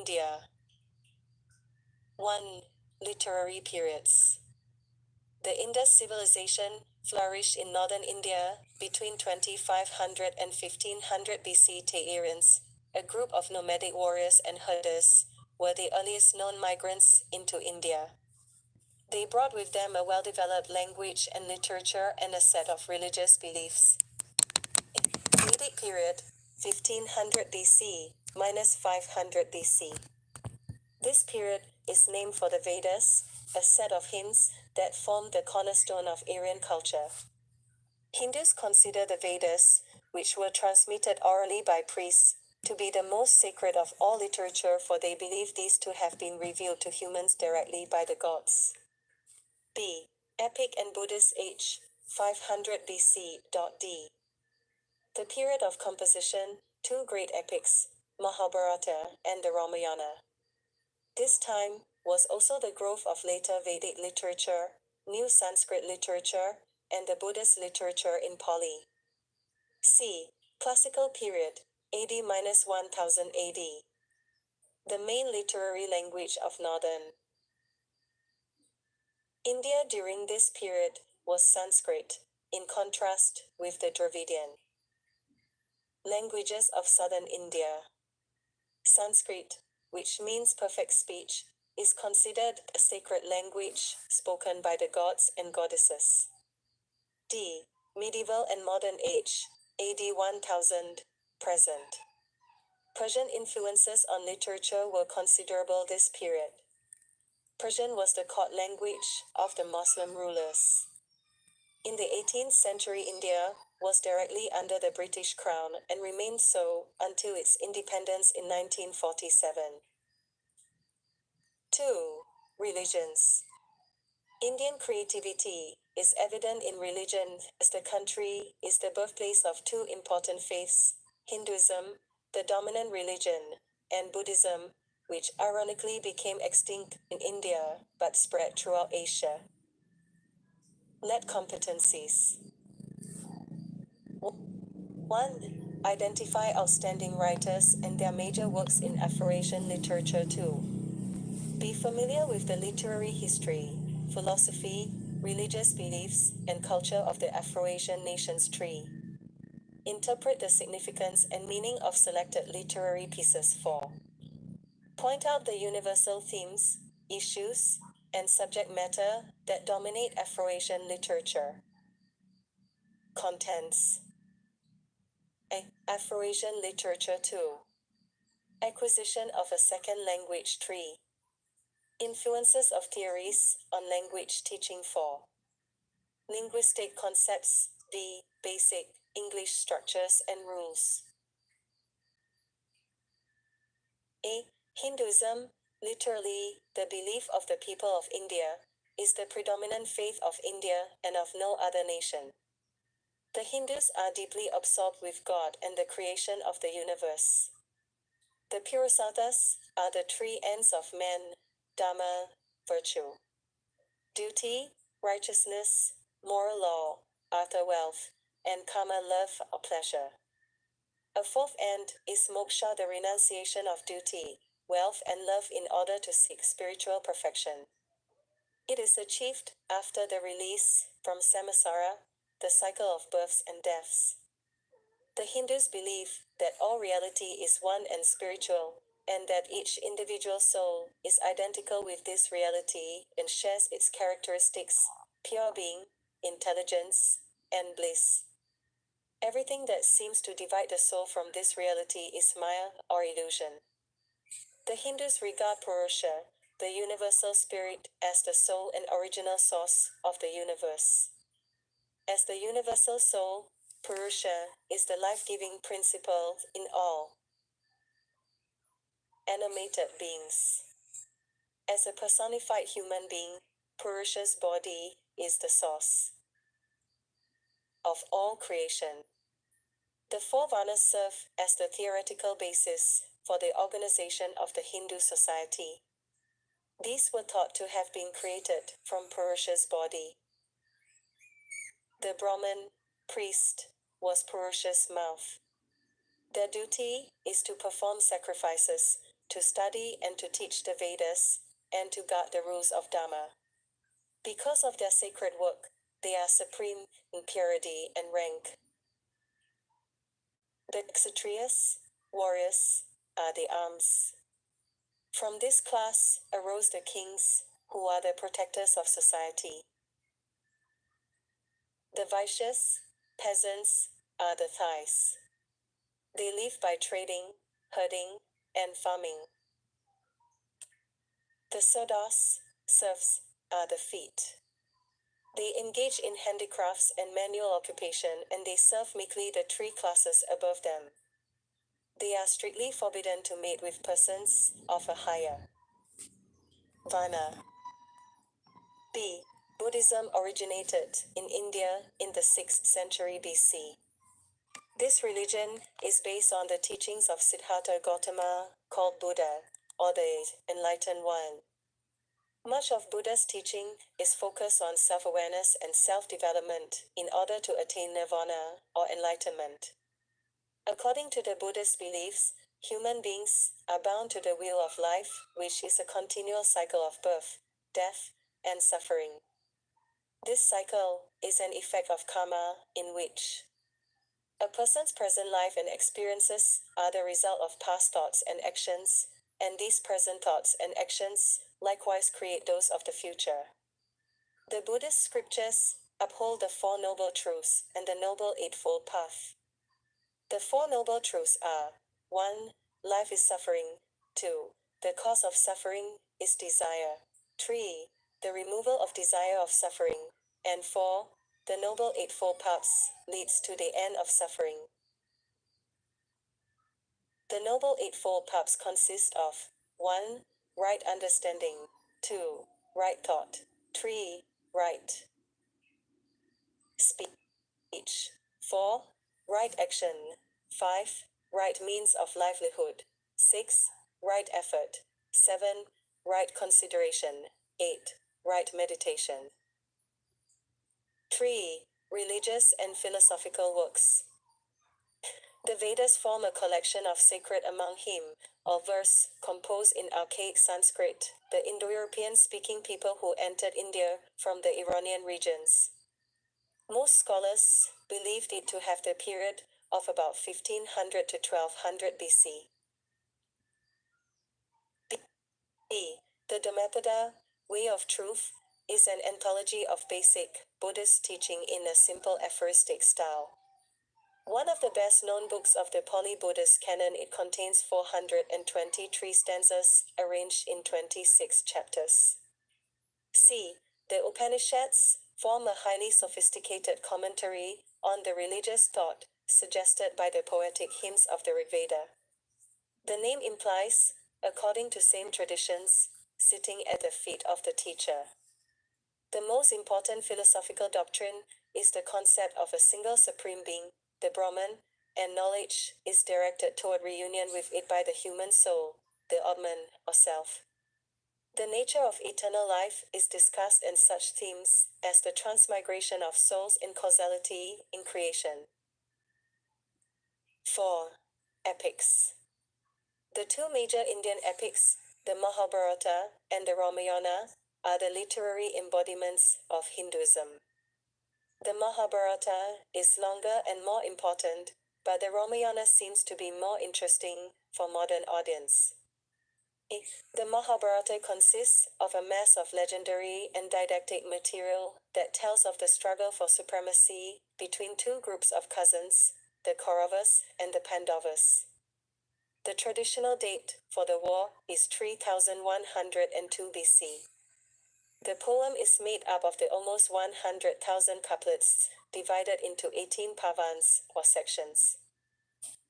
India. 1. Literary periods. The Indus civilization flourished in northern India between 2500 and 1500 BC. Aryans, a group of nomadic warriors and herders, were the earliest known migrants into India. They brought with them a well-developed language and literature and a set of religious beliefs. Vedic period, 1500 BC minus 500 BC. This period is named for the Vedas, a set of hymns that formed the cornerstone of Aryan culture. Hindus consider the Vedas, which were transmitted orally by priests, to be the most sacred of all literature, for they believe these to have been revealed to humans directly by the gods. B. Epic and Buddhist age, 500 BC. D. The period of composition, two great epics, Mahabharata and the Ramayana. This time was also the growth of later Vedic literature, new Sanskrit literature, and the Buddhist literature in Pali. C. Classical period, AD-1000 AD. The main literary language of northern India during this period was Sanskrit, in contrast with the Dravidian languages of southern India. Sanskrit, which means perfect speech, is considered a sacred language spoken by the gods and goddesses. D. Medieval and modern age, AD 1000, present. Persian influences on literature were considerable this period. Persian was the court language of the Muslim rulers. In the 18th century, India was directly under the British Crown and remained so until its independence in 1947. 2. Religions. Indian creativity is evident in religion, as the country is the birthplace of two important faiths, Hinduism, the dominant religion, and Buddhism, which ironically became extinct in India but spread throughout Asia. Net competencies. 1. Identify outstanding writers and their major works in Afro-Asian literature. 2. Be familiar with the literary history, philosophy, religious beliefs, and culture of the Afro-Asian nations. 3. Interpret the significance and meaning of selected literary pieces. 4. Point out the universal themes, issues, and subject matter that dominate Afro-Asian literature. Contents. A. Afro-Asian literature. 2. Acquisition of a second language. 3. Influences of theories on language teaching. 4. Linguistic concepts. D. Basic English structures and rules. A. Hinduism, literally, the belief of the people of India, is the predominant faith of India and of no other nation. The Hindus are deeply absorbed with God and the creation of the universe. The Purusarthas are the three ends of man: Dharma, virtue; duty, righteousness; moral law, artha, wealth; and Kama, love or pleasure. A fourth end is moksha, the renunciation of duty, wealth, and love in order to seek spiritual perfection. It is achieved after the release from samsara, the cycle of births and deaths. The Hindus believe that all reality is one and spiritual, and that each individual soul is identical with this reality and shares its characteristics: pure being, intelligence, and bliss. Everything that seems to divide the soul from this reality is maya, or illusion. The Hindus regard Purusha, the universal spirit, as the soul and original source of the universe. As the universal soul, Purusha is the life-giving principle in all animated beings. As a personified human being, Purusha's body is the source of all creation. The four Varnas serve as the theoretical basis for the organization of the Hindu society. These were thought to have been created from Purusha's body. The Brahman, priest, was Purusha's mouth. Their duty is to perform sacrifices, to study and to teach the Vedas, and to guard the rules of Dharma. Because of their sacred work, they are supreme in purity and rank. The Kshatriyas, warriors, are the arms. From this class arose the kings, who are the protectors of society. The Vaishyas, peasants, are the thighs. They live by trading, herding, and farming. The Sudras, serfs, are the feet. They engage in handicrafts and manual occupation, and they serve meekly the three classes above them. They are strictly forbidden to mate with persons of a higher Varna. B. Buddhism originated in India in the 6th century BC. This religion is based on the teachings of Siddhartha Gautama, called Buddha, or the Enlightened One. Much of Buddha's teaching is focused on self-awareness and self-development in order to attain nirvana, or enlightenment. According to the Buddhist beliefs, human beings are bound to the wheel of life, which is a continual cycle of birth, death, and suffering. This cycle is an effect of karma, in which a person's present life and experiences are the result of past thoughts and actions, and these present thoughts and actions likewise create those of the future. The Buddhist scriptures uphold the Four Noble Truths and the Noble Eightfold Path. The Four Noble Truths are 1. Life is suffering. 2. The cause of suffering is desire. 3. The removal of desire of suffering. And 4. The Noble Eightfold Paths leads to the end of suffering. The Noble Eightfold Paths consist of 1. Right understanding. 2. Right thought. 3. Right speech. 4. Right action. 5. Right means of livelihood. 6. Right effort. 7. Right consideration. 8. Right meditation. 3. Religious and philosophical works. The Vedas form a collection of sacred among hymn, or verse, composed in archaic Sanskrit, the Indo-European speaking people who entered India from the Iranian regions. Most scholars believed it to have the period of about 1500 to 1200 BC. B. The Dhammapada, Way of Truth, is an anthology of basic Buddhist teaching in a simple aphoristic style. One of the best-known books of the Pali-Buddhist canon, it contains 423 stanzas, arranged in 26 chapters. C. The Upanishads form a highly sophisticated commentary on the religious thought suggested by the poetic hymns of the Rigveda. The name implies, according to same traditions, sitting at the feet of the teacher. The most important philosophical doctrine is the concept of a single supreme being, the Brahman, and knowledge is directed toward reunion with it by the human soul, the Atman, or self. The nature of eternal life is discussed in such themes as the transmigration of souls in causality in creation. 4. Epics. The two major Indian epics, the Mahabharata and the Ramayana, are the literary embodiments of Hinduism. The Mahabharata is longer and more important, but the Ramayana seems to be more interesting for modern audience. The Mahabharata consists of a mass of legendary and didactic material that tells of the struggle for supremacy between two groups of cousins, the Kauravas and the Pandavas. The traditional date for the war is 3102 BC. The poem is made up of the almost 100,000 couplets, divided into 18 pavans, or sections.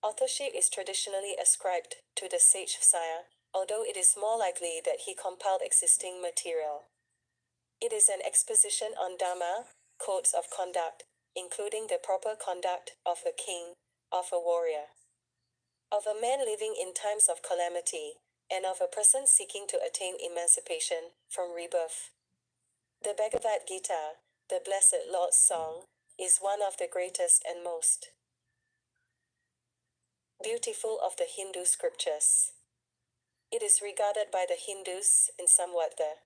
Authorship is traditionally ascribed to the sage Saya, although it is more likely that he compiled existing material. It is an exposition on Dharma, codes of conduct, including the proper conduct of a king, of a warrior, of a man living in times of calamity, and of a person seeking to attain emancipation from rebirth. The Bhagavad Gita, the Blessed Lord's Song, is one of the greatest and most beautiful of the Hindu scriptures. It is regarded by the Hindus in somewhat the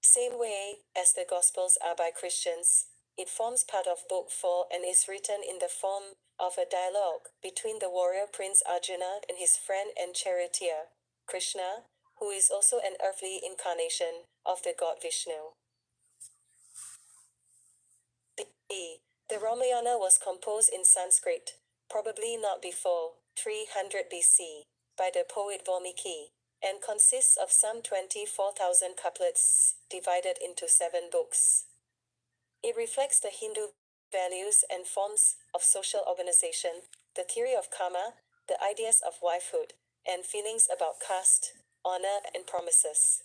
same way as the Gospels are by Christians. It forms part of Book 4 and is written in the form of a dialogue between the warrior prince Arjuna and his friend and charioteer, Krishna, who is also an earthly incarnation of the god Vishnu. The Ramayana was composed in Sanskrit, probably not before 300 BC, by the poet Valmiki, and consists of some 24,000 couplets, divided into 7 books. It reflects the Hindu values and forms of social organization, the theory of karma, the ideas of wifehood, and feelings about caste, honor, and promises.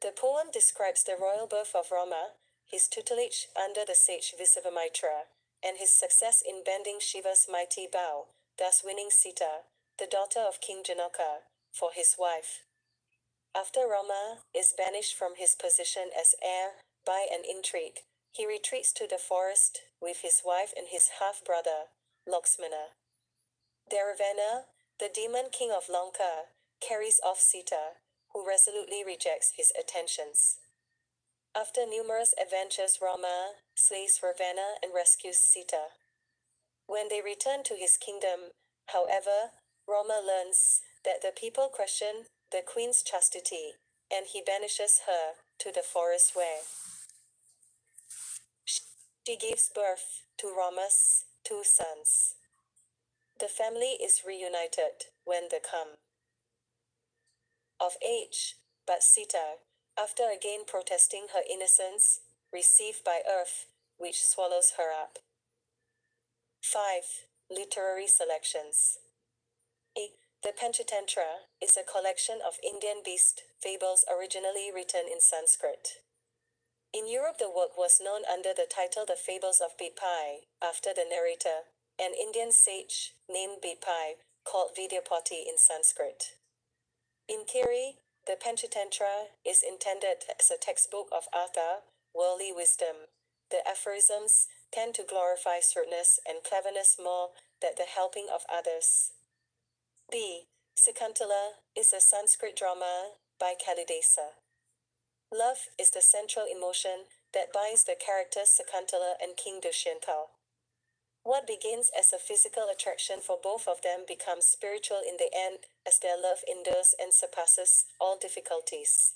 The poem describes the royal birth of Rama, his tutelage under the sage Visvamitra, and his success in bending Shiva's mighty bow, thus winning Sita, the daughter of King Janaka, for his wife. After Rama is banished from his position as heir by an intrigue, he retreats to the forest with his wife and his half-brother, Lakshmana. Ravana, the demon king of Lanka, carries off Sita, who resolutely rejects his attentions. After numerous adventures, Rama slays Ravana and rescues Sita. When they return to his kingdom, however, Rama learns that the people question the queen's chastity, and he banishes her to the forest where she gives birth to Rama's 2 sons. The family is reunited when they come of age, but Sita, after again protesting her innocence, received by earth, which swallows her up. 5. Literary selections. The Panchatantra is a collection of Indian beast fables originally written in Sanskrit. In Europe, the work was known under the title The Fables of Bidpai, after the narrator, an Indian sage named Bidpai, called Vidyapati in Sanskrit. In theory, the Panchatantra is intended as a textbook of artha, worldly wisdom. The aphorisms tend to glorify shrewdness and cleverness more than the helping of others. Sakuntala is a Sanskrit drama by Kalidasa. Love is the central emotion that binds the characters Sakuntala and King Dushyanta. What begins as a physical attraction for both of them becomes spiritual in the end, as their love endures and surpasses all difficulties.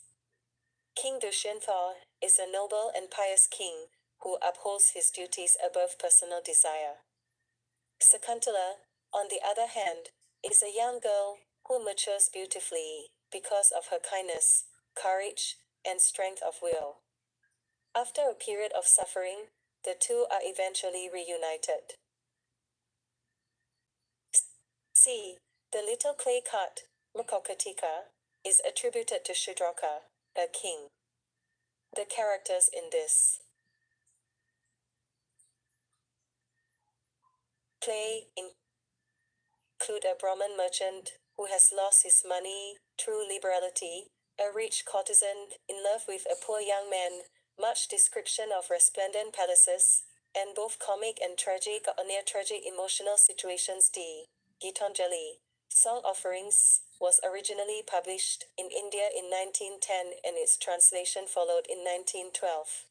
King Dushyanta is a noble and pious king who upholds his duties above personal desire. Sakuntala, on the other hand, is a young girl who matures beautifully because of her kindness, courage, and strength of will. After a period of suffering, the two are eventually reunited. The little clay cart, Mrkokatika, is attributed to Shudraka, a king. The characters in this play include a Brahmin merchant who has lost his money through liberality, a rich courtesan in love with a poor young man, much description of resplendent palaces, and both comic and tragic or near-tragic emotional situations. Gitanjali, Song Offerings, was originally published in India in 1910 and its translation followed in 1912.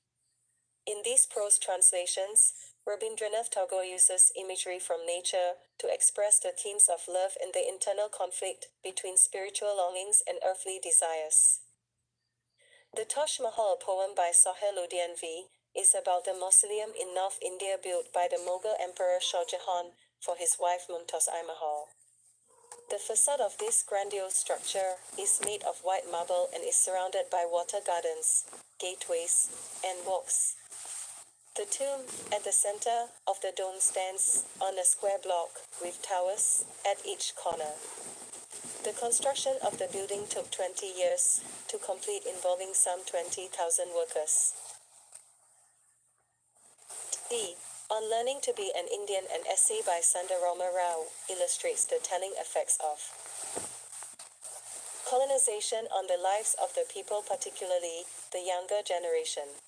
In these prose translations, Rabindranath Tagore uses imagery from nature to express the themes of love and the internal conflict between spiritual longings and earthly desires. The Taj Mahal poem by Sohail Ludianvi is about the mausoleum in North India built by the Mughal Emperor Shah Jahan for his wife Mumtaz Mahal. The facade of this grandiose structure is made of white marble and is surrounded by water gardens, gateways, and walks. The tomb, at the center of the dome, stands on a square block with towers at each corner. The construction of the building took 20 years to complete, involving some 20,000 workers. On Learning to be an Indian, an essay by Sundarama Rao illustrates the telling effects of colonization on the lives of the people, particularly the younger generation.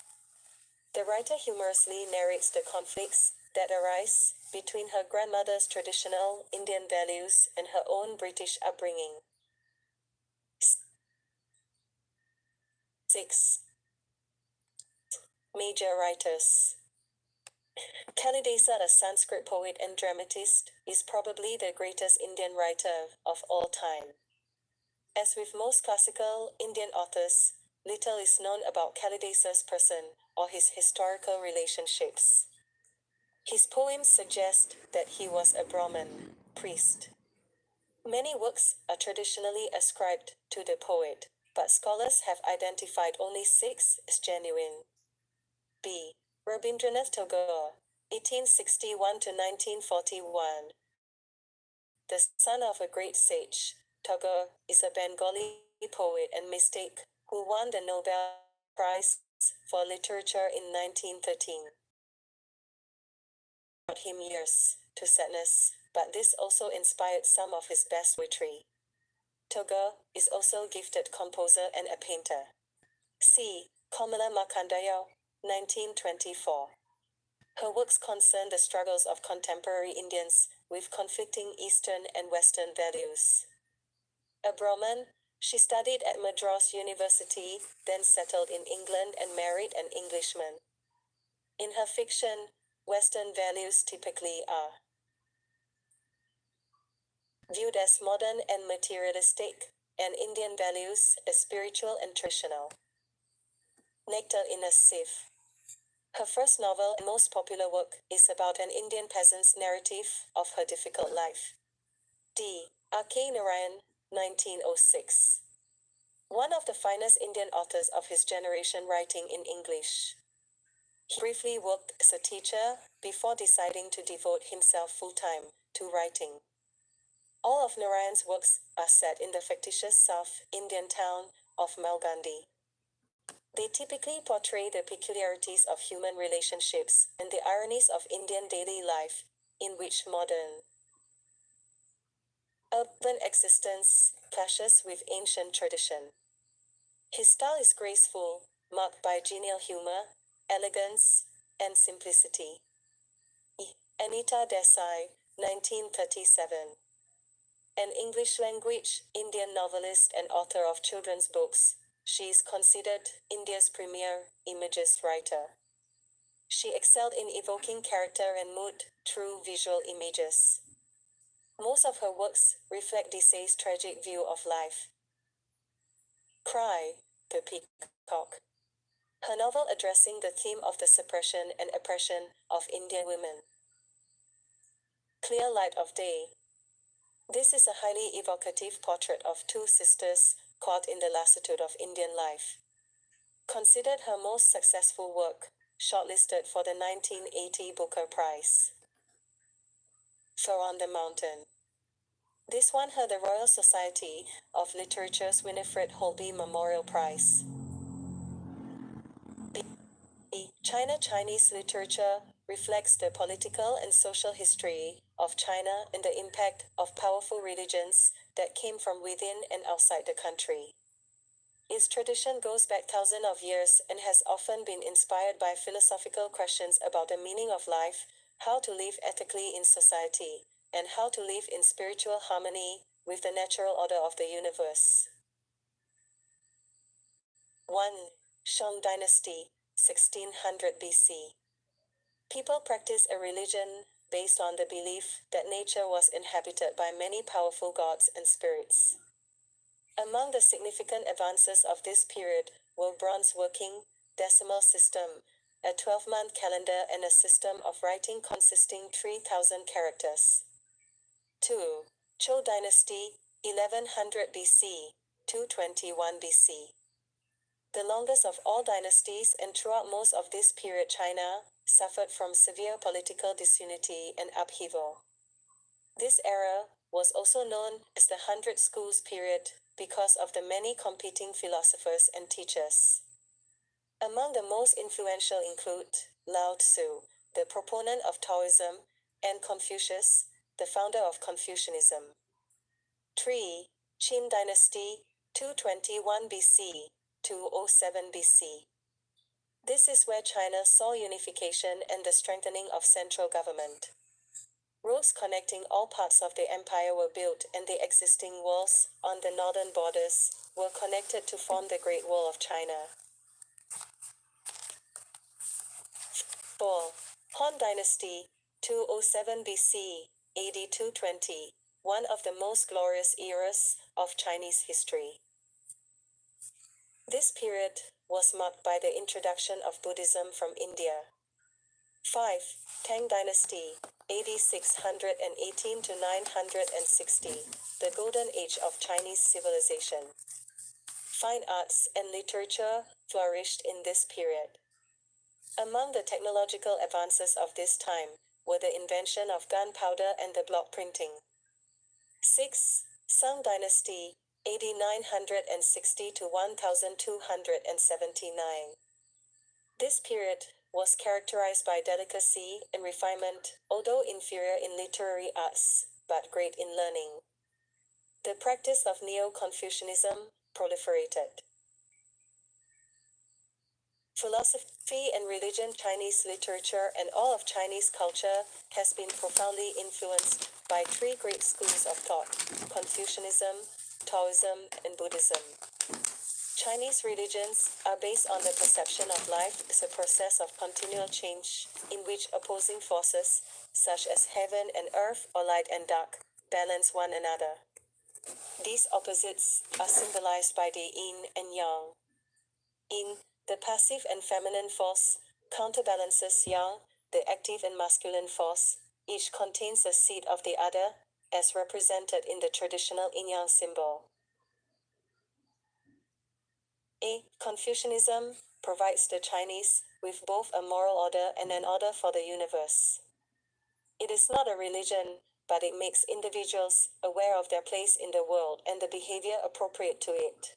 The writer humorously narrates the conflicts that arise between her grandmother's traditional Indian values and her own British upbringing. 6. Major writers. Kalidasa, a Sanskrit poet and dramatist, is probably the greatest Indian writer of all time. As with most classical Indian authors, little is known about Kalidasa's person or his historical relationships. His poems suggest that he was a Brahmin, priest. Many works are traditionally ascribed to the poet, but scholars have identified only 6 as genuine. B. Rabindranath Tagore, 1861 to 1941. The son of a great sage, Tagore is a Bengali poet and mystic who won the Nobel Prize for Literature in 1913. Brought him years to sadness, but this also inspired some of his best poetry. Tagore is also a gifted composer and a painter. C. Kamala Markandayo, 1924. Her works concern the struggles of contemporary Indians with conflicting Eastern and Western values. A Brahmin, she studied at Madras University, then settled in England and married an Englishman. In her fiction, Western values typically are viewed as modern and materialistic, and Indian values as spiritual and traditional. Nectar in a Sieve. Her first novel and most popular work is about an Indian peasant's narrative of her difficult life. D. R.K. Narayan, 1906. One of the finest Indian authors of his generation writing in English. He briefly worked as a teacher before deciding to devote himself full-time to writing. All of Narayan's works are set in the fictitious South Indian town of Malgandi. They typically portray the peculiarities of human relationships and the ironies of Indian daily life, in which modern urban existence clashes with ancient tradition. His style is graceful, marked by genial humor, elegance, and simplicity. Anita Desai, 1937. An English-language Indian novelist and author of children's books, she is considered India's premier imagist writer. She excelled in evoking character and mood through visual images. Most of her works reflect Desai's tragic view of life. Cry, the Peacock. Her novel addressing the theme of the suppression and oppression of Indian women. Clear Light of Day. This is a highly evocative portrait of 2 sisters caught in the lassitude of Indian life. Considered her most successful work, shortlisted for the 1980 Booker Prize. Fur on the Mountain. This won her the Royal Society of Literature's Winifred Holby Memorial Prize. China. Chinese literature reflects the political and social history of China and the impact of powerful religions that came from within and outside the country. Its tradition goes back thousands of years and has often been inspired by philosophical questions about the meaning of life, how to live ethically in society, and how to live in spiritual harmony with the natural order of the universe. 1. Shang Dynasty, 1600 BC. People practiced a religion based on the belief that nature was inhabited by many powerful gods and spirits. Among the significant advances of this period were bronze working, decimal system, a 12-month calendar, and a system of writing consisting 3,000 characters. 2. Zhou Dynasty, 1100 BC, 221 BC. The longest of all dynasties, and throughout most of this period China suffered from severe political disunity and upheaval. This era was also known as the Hundred Schools period because of the many competing philosophers and teachers. Among the most influential include Lao Tzu, the proponent of Taoism, and Confucius, the founder of Confucianism. 3. Qin Dynasty, 221 BC, 207 BC. This is where China saw unification and the strengthening of central government. Roads connecting all parts of the empire were built, and the existing walls on the northern borders were connected to form the Great Wall of China. 4. Han Dynasty, 207 BC, AD 220, one of the most glorious eras of Chinese history. This period was marked by the introduction of Buddhism from India. 5. Tang Dynasty, AD 618 to 960, the golden age of Chinese civilization. Fine arts and literature flourished in this period. Among the technological advances of this time were the invention of gunpowder and the block printing. 6. Song Dynasty, AD 960 to 1279. This period was characterized by delicacy and refinement, although inferior in literary arts, but great in learning. The practice of Neo-Confucianism proliferated. Philosophy and religion. Chinese literature and all of Chinese culture has been profoundly influenced by three great schools of thought: Confucianism, Taoism, and Buddhism. Chinese religions are based on the perception of life as a process of continual change, in which opposing forces, such as heaven and earth or light and dark, balance one another. These opposites are symbolized by the yin and yang. Yin, the passive and feminine force, counterbalances yang, the active and masculine force. Each contains a seed of the other, as represented in the traditional yin-yang symbol. Confucianism provides the Chinese with both a moral order and an order for the universe. It is not a religion, but it makes individuals aware of their place in the world and the behavior appropriate to it.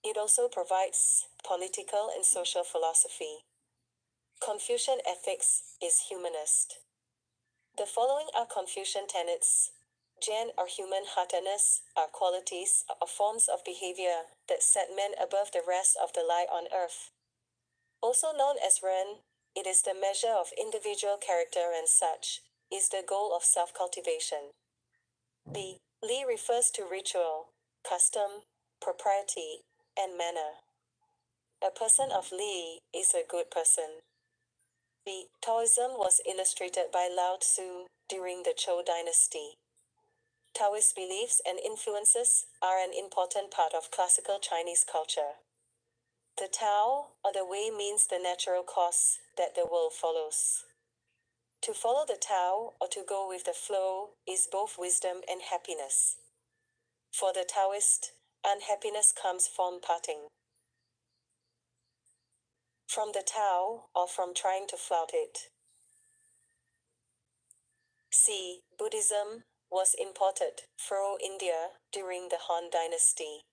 It also provides political and social philosophy. Confucian ethics is humanist. The following are Confucian tenets. Jian or human-heartedness are qualities or forms of behavior that set men above the rest of the life on earth. Also known as Ren, it is the measure of individual character and such is the goal of self-cultivation. Li refers to ritual, custom, propriety, and manner. A person of Li is a good person. Taoism was illustrated by Lao Tzu during the Zhou dynasty. Taoist beliefs and influences are an important part of classical Chinese culture. The Tao, or the way, means the natural course that the world follows. To follow the Tao, or to go with the flow, is both wisdom and happiness. For the Taoist, unhappiness comes from parting from the Tao, or from trying to flout it. Buddhism was imported through India during the Han Dynasty.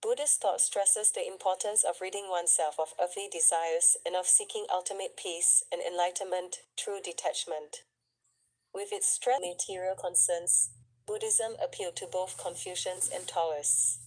Buddhist thought stresses the importance of ridding oneself of earthly desires and of seeking ultimate peace and enlightenment through detachment. With its stress on material concerns, Buddhism appealed to both Confucians and Taoists.